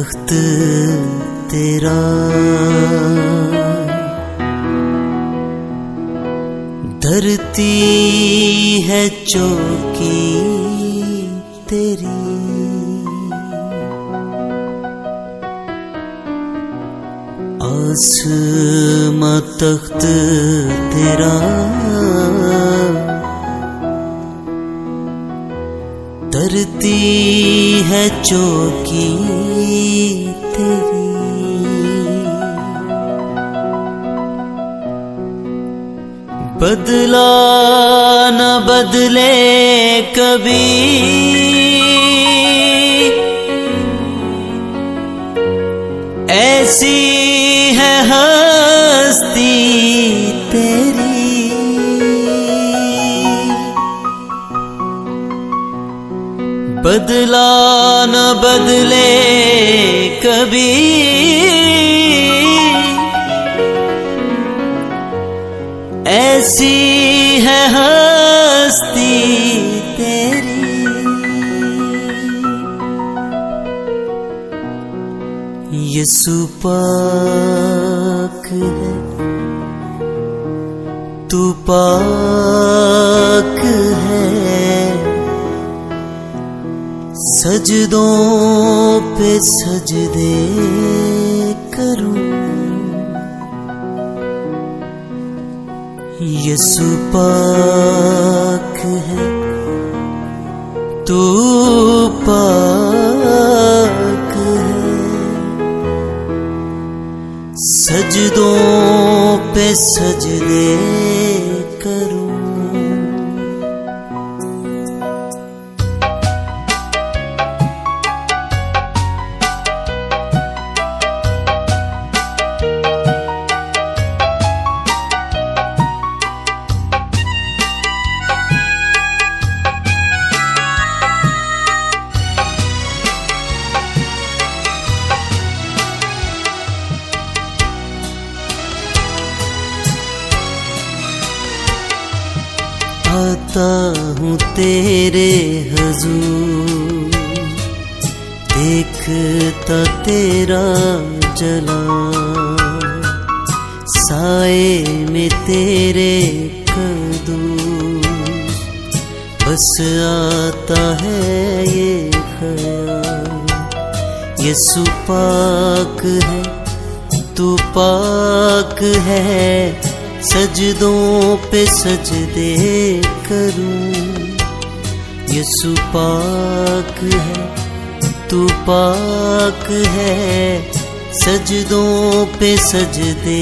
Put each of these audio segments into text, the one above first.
तख्त तेरा, धरती है चौकी तेरी। आसमां तख्त तेरा, धरती है चौकी तेरी। बदला न बदले कभी, ऐसी है हस्ती तेरी। बदला न बदले कभी, ऐसी है हस्ती तेरी। यीशु पाक है, तू पाक है, सजदों पे सजदे करूं। यीशु पाक है, तू पाक है, सजदों पे सजदे करूं। आता हूँ तेरे हुजूर, देखता तेरा जलाल, साए में तेरे कदम, बस आता है ये ख्याल। यीशु पाक है, तू पाक है, सजदों पे सजदे करूं। यीशु पाक है, तू पाक है, सजदों पे सजदे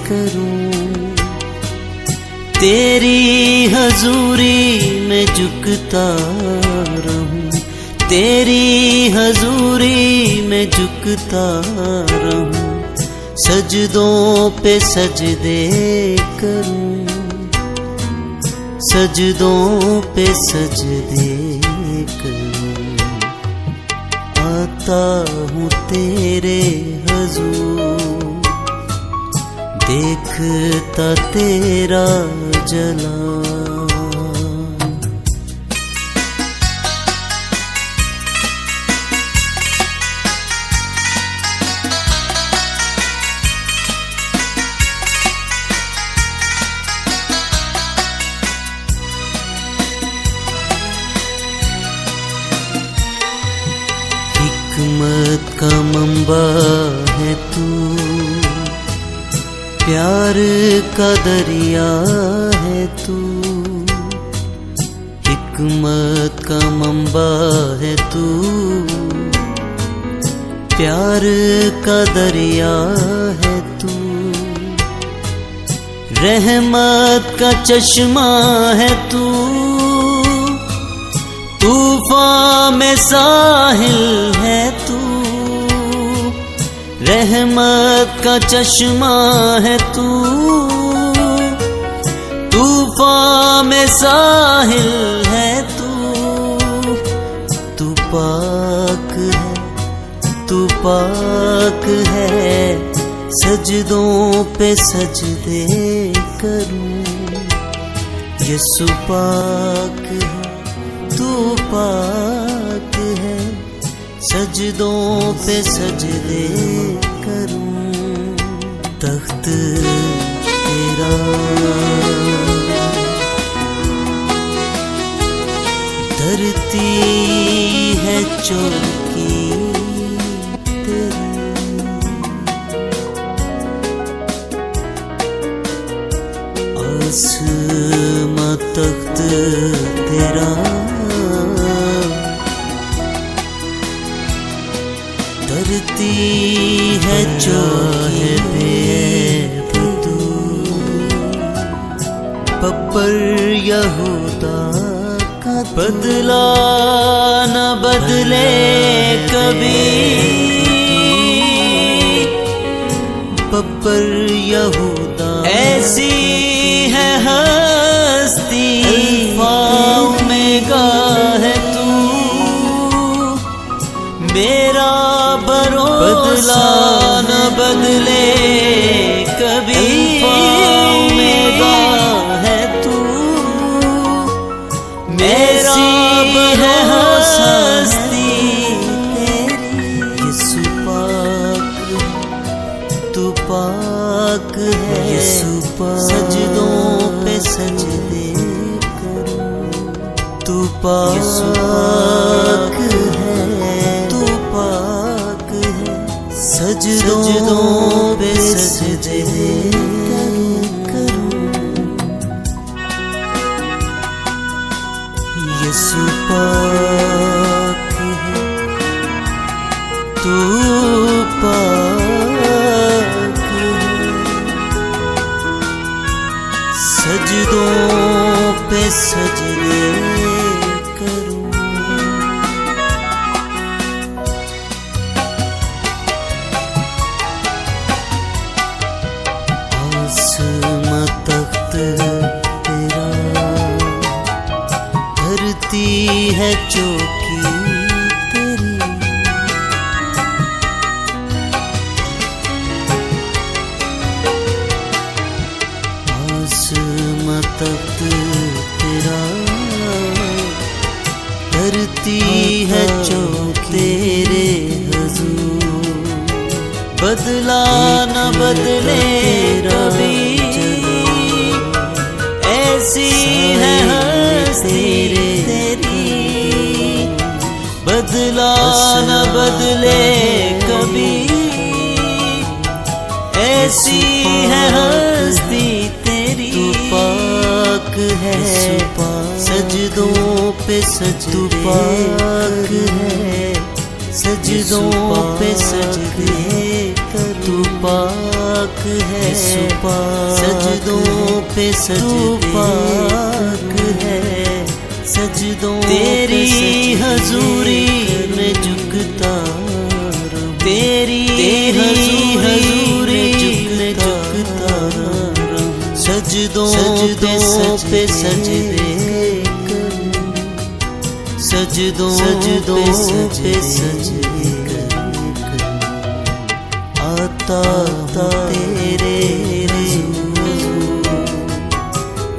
करूं। तेरी हजूरी में झुकता रहूं, तेरी हजूरी में झुकता रहूं, सजदों पे सजदे करूं, सजदों पे सजदे करूं। आता हूँ तेरे हुजूर, देखता तेरा जलाल। हिकमत का मंबा है तू, प्यार का दरिया है तू। हिकमत का मंबा है तू, प्यार का दरिया है तू। रहमत का चश्मा है तू, तूफान में साहिल है तू। रहमत का चश्मा है तू, तूफान में साहिल है तू। तू पाक है, तू पाक है, सजदों पे सजदे करूं। यीशु पाक है, तू पाक है, सजदों पे सजदे करूं, तख्त तेरा धरती है चौकी तेरी, आसमां तख्त तेरा धरती है चौकी तू, बब्बर यहूदा का बदला न बदले कभी, बब्बर यहूदा ऐसी है हस्ती, अल्फा ओमेगा है तू, मेरा भरोसा न बदले कभी, ओमेगा है तू, मेरा भरोसा तेरी, यीशु पाक तू पाक है, यीशु सजदों पे सजदे करूं, तू पाक है, तू पाक है, सजदों पे सजदे करूं, यीशु पाक है, तू पाक है, सजदों पे सजदे करूं, आसमां तख्त तेरा धरती है चौकी तेरी, आसमां तख्त तेरा धरती है चौकी तेरे हुजूर, बदला न बदले कभी, ऐसी है हस्ती तेरी, बदला न बदले कभी, ऐसी है हस्ती तेरी, तू पाक है, सजदों पे सजदे पाक है, सजदों पे सजदे तू पाक है, सजदों पे सजदे पाक है, सजदों तेरी हजूरी में झुकता रहूं, तेरी हजूरी में झुकता रहूं, सजदों पे सजदे करूं, सजदों पे सजदे करूं, आता तेरे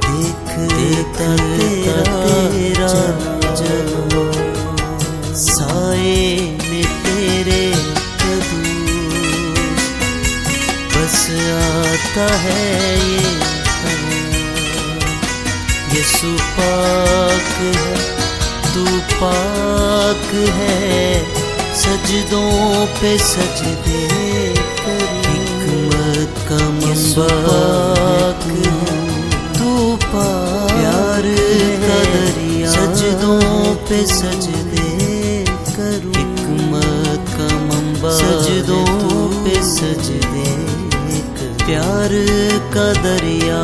देखता तेरा जलवा, साए में तेरे कदूस, बस आता है ये यीशु पाक है, तू पाक है, सजदों पे सजदे करूं, हिकमत का मंबाक है, तू प्यार का दरिया, सजदों पे सजदे करूं, हिकमत का मंबा, सजदों पे सजदे करूं, प्यार का दरिया